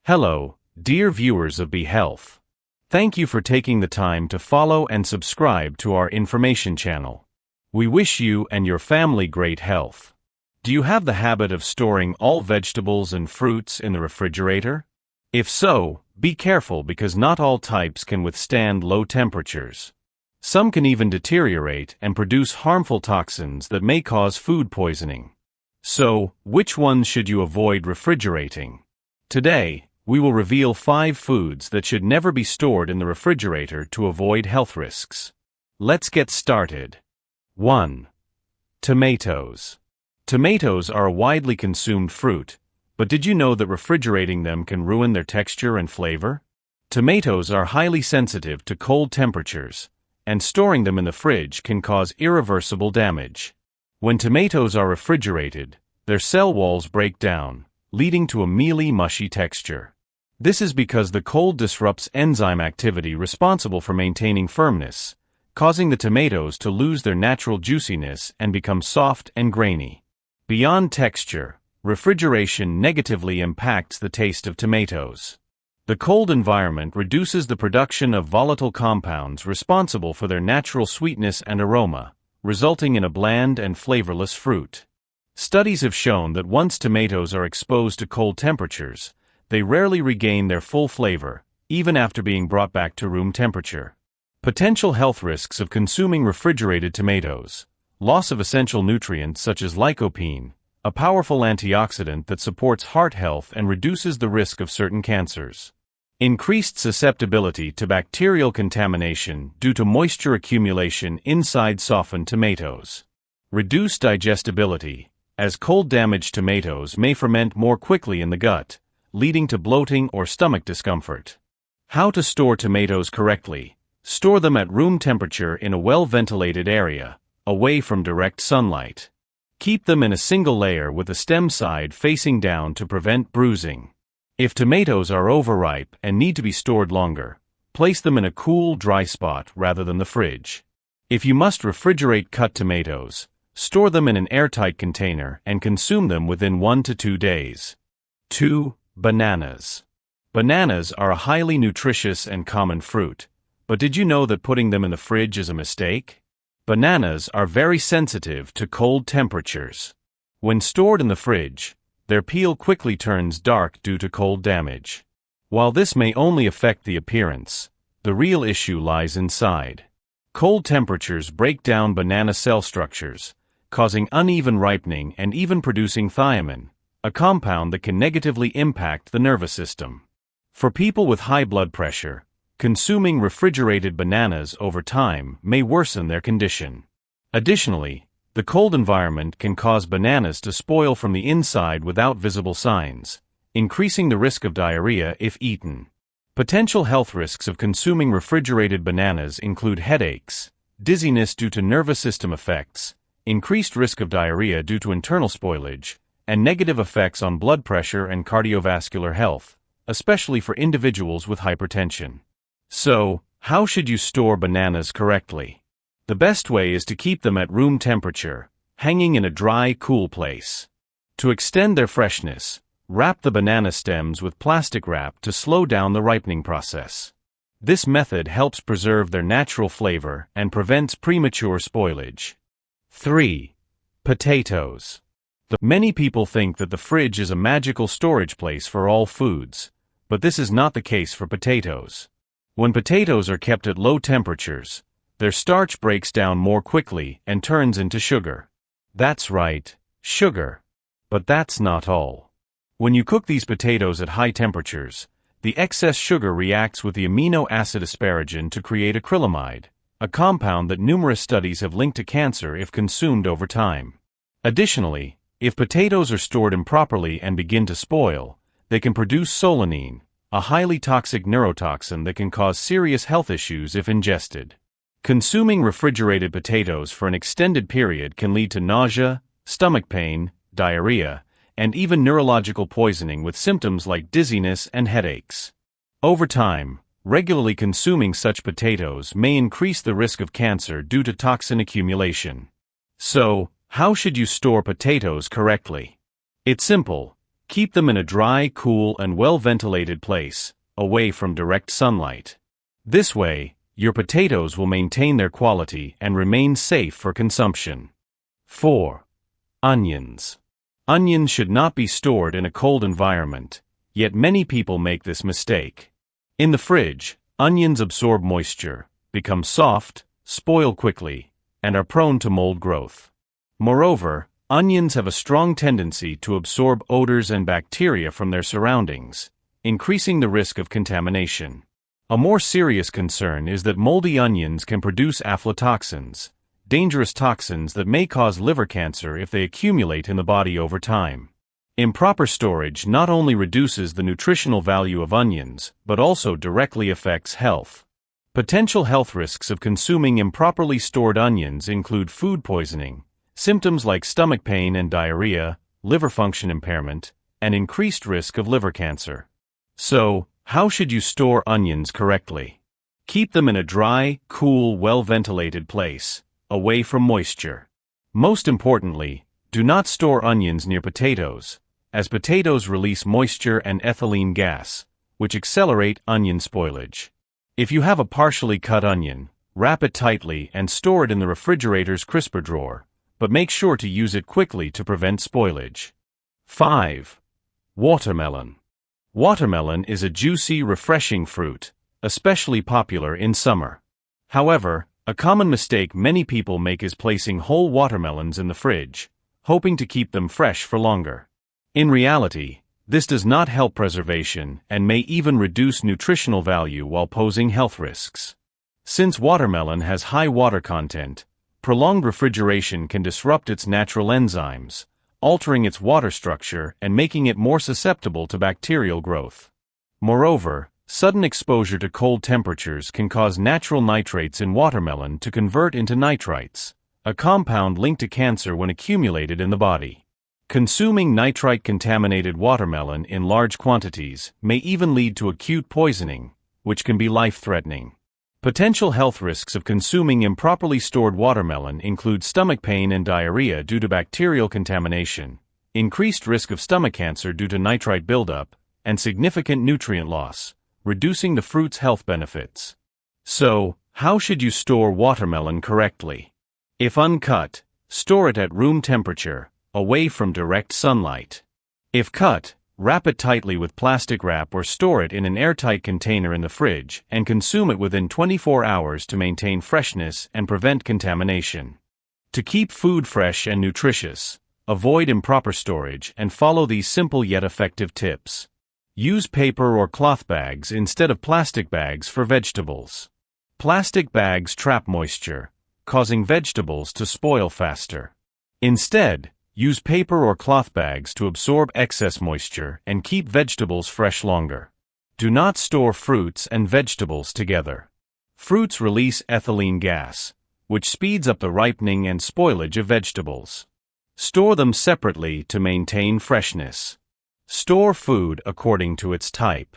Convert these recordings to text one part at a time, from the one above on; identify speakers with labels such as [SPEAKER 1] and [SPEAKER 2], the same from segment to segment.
[SPEAKER 1] Hello, dear viewers of Be Health. Thank you for taking the time to follow and subscribe to our information channel. We wish you and your family great health. Do you have the habit of storing all vegetables and fruits in the refrigerator? If so, be careful because not all types can withstand low temperatures. Some can even deteriorate and produce harmful toxins that may cause food poisoning. So, which ones should you avoid refrigerating? Today, we will reveal 5 foods that should never be stored in the refrigerator to avoid health risks. Let's get started. 1. Tomatoes. Tomatoes are a widely consumed fruit, but did you know that refrigerating them can ruin their texture and flavor? Tomatoes are highly sensitive to cold temperatures, and storing them in the fridge can cause irreversible damage. When tomatoes are refrigerated, their cell walls break down, leading to a mealy, mushy texture. This is because the cold disrupts enzyme activity responsible for maintaining firmness, causing the tomatoes to lose their natural juiciness and become soft and grainy. Beyond texture, refrigeration negatively impacts the taste of tomatoes. The cold environment reduces the production of volatile compounds responsible for their natural sweetness and aroma, resulting in a bland and flavorless fruit. Studies have shown that once tomatoes are exposed to cold temperatures, they rarely regain their full flavor, even after being brought back to room temperature. Potential health risks of consuming refrigerated tomatoes: loss of essential nutrients such as lycopene, a powerful antioxidant that supports heart health and reduces the risk of certain cancers. Increased susceptibility to bacterial contamination due to moisture accumulation inside softened tomatoes. Reduced digestibility, as cold-damaged tomatoes may ferment more quickly in the gut, leading to bloating or stomach discomfort. How to store tomatoes correctly. Store them at room temperature in a well-ventilated area, away from direct sunlight. Keep them in a single layer with the stem side facing down to prevent bruising. If tomatoes are overripe and need to be stored longer, place them in a cool, dry spot rather than the fridge. If you must refrigerate cut tomatoes, store them in an airtight container and consume them within 1 to 2 days. 2. Bananas. Bananas are a highly nutritious and common fruit, but did you know that putting them in the fridge is a mistake? Bananas are very sensitive to cold temperatures. When stored in the fridge, their peel quickly turns dark due to cold damage. While this may only affect the appearance, the real issue lies inside. Cold temperatures break down banana cell structures, causing uneven ripening and even producing thiamine, a compound that can negatively impact the nervous system. For people with high blood pressure, consuming refrigerated bananas over time may worsen their condition. Additionally, the cold environment can cause bananas to spoil from the inside without visible signs, increasing the risk of diarrhea if eaten. Potential health risks of consuming refrigerated bananas include headaches, dizziness due to nervous system effects, increased risk of diarrhea due to internal spoilage, and negative effects on blood pressure and cardiovascular health, especially for individuals with hypertension. So, how should you store bananas correctly? The best way is to keep them at room temperature, hanging in a dry, cool place. To extend their freshness, wrap the banana stems with plastic wrap to slow down the ripening process. This method helps preserve their natural flavor and prevents premature spoilage. 3. Potatoes. Many people think that the fridge is a magical storage place for all foods, but this is not the case for potatoes. When potatoes are kept at low temperatures, their starch breaks down more quickly and turns into sugar. That's right, sugar. But that's not all. When you cook these potatoes at high temperatures, the excess sugar reacts with the amino acid asparagine to create acrylamide, a compound that numerous studies have linked to cancer if consumed over time. Additionally, if potatoes are stored improperly and begin to spoil, they can produce solanine, a highly toxic neurotoxin that can cause serious health issues if ingested. Consuming refrigerated potatoes for an extended period can lead to nausea, stomach pain, diarrhea, and even neurological poisoning with symptoms like dizziness and headaches. Over time, regularly consuming such potatoes may increase the risk of cancer due to toxin accumulation. So, how should you store potatoes correctly? It's simple. Keep them in a dry, cool, and well-ventilated place, away from direct sunlight. This way, your potatoes will maintain their quality and remain safe for consumption. 4. Onions. Onions should not be stored in a cold environment, yet many people make this mistake. In the fridge, onions absorb moisture, become soft, spoil quickly, and are prone to mold growth. Moreover, onions have a strong tendency to absorb odors and bacteria from their surroundings, increasing the risk of contamination. A more serious concern is that moldy onions can produce aflatoxins, dangerous toxins that may cause liver cancer if they accumulate in the body over time. Improper storage not only reduces the nutritional value of onions, but also directly affects health. Potential health risks of consuming improperly stored onions include food poisoning, symptoms like stomach pain and diarrhea, liver function impairment, and increased risk of liver cancer. So, how should you store onions correctly? Keep them in a dry, cool, well-ventilated place, away from moisture. Most importantly, do not store onions near potatoes, as potatoes release moisture and ethylene gas, which accelerate onion spoilage. If you have a partially cut onion, wrap it tightly and store it in the refrigerator's crisper drawer, but make sure to use it quickly to prevent spoilage. 5. Watermelon. Watermelon is a juicy, refreshing fruit, especially popular in summer. However, a common mistake many people make is placing whole watermelons in the fridge, hoping to keep them fresh for longer. In reality, this does not help preservation and may even reduce nutritional value while posing health risks. Since watermelon has high water content, prolonged refrigeration can disrupt its natural enzymes, altering its water structure and making it more susceptible to bacterial growth. Moreover, sudden exposure to cold temperatures can cause natural nitrates in watermelon to convert into nitrites, a compound linked to cancer when accumulated in the body. Consuming nitrite-contaminated watermelon in large quantities may even lead to acute poisoning, which can be life-threatening. Potential health risks of consuming improperly stored watermelon include stomach pain and diarrhea due to bacterial contamination, increased risk of stomach cancer due to nitrite buildup, and significant nutrient loss, reducing the fruit's health benefits. So, how should you store watermelon correctly? If uncut, store it at room temperature, away from direct sunlight. If cut, wrap it tightly with plastic wrap or store it in an airtight container in the fridge and consume it within 24 hours to maintain freshness and prevent contamination. To keep food fresh and nutritious, avoid improper storage and follow these simple yet effective tips. Use paper or cloth bags instead of plastic bags for vegetables. Plastic bags trap moisture, causing vegetables to spoil faster. Instead, use paper or cloth bags to absorb excess moisture and keep vegetables fresh longer. Do not store fruits and vegetables together. Fruits release ethylene gas, which speeds up the ripening and spoilage of vegetables. Store them separately to maintain freshness. Store food according to its type.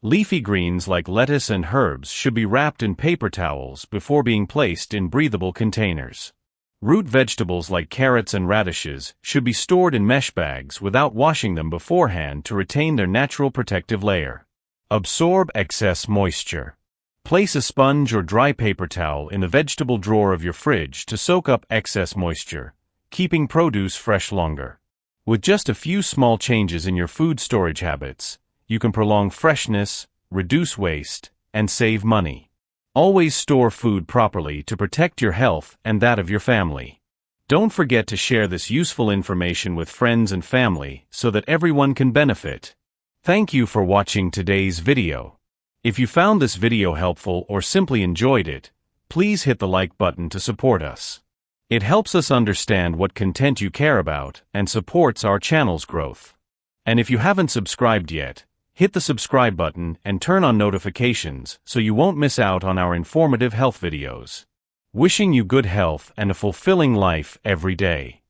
[SPEAKER 1] Leafy greens like lettuce and herbs should be wrapped in paper towels before being placed in breathable containers. Root vegetables like carrots and radishes should be stored in mesh bags without washing them beforehand to retain their natural protective layer. Absorb excess moisture. Place a sponge or dry paper towel in the vegetable drawer of your fridge to soak up excess moisture, keeping produce fresh longer. With just a few small changes in your food storage habits, you can prolong freshness, reduce waste, and save money. Always store food properly to protect your health and that of your family. Don't forget to share this useful information with friends and family so that everyone can benefit. Thank you for watching today's video. If you found this video helpful or simply enjoyed it, please hit the like button to support us. It helps us understand what content you care about and supports our channel's growth. And if you haven't subscribed yet, hit the subscribe button and turn on notifications so you won't miss out on our informative health videos. Wishing you good health and a fulfilling life every day.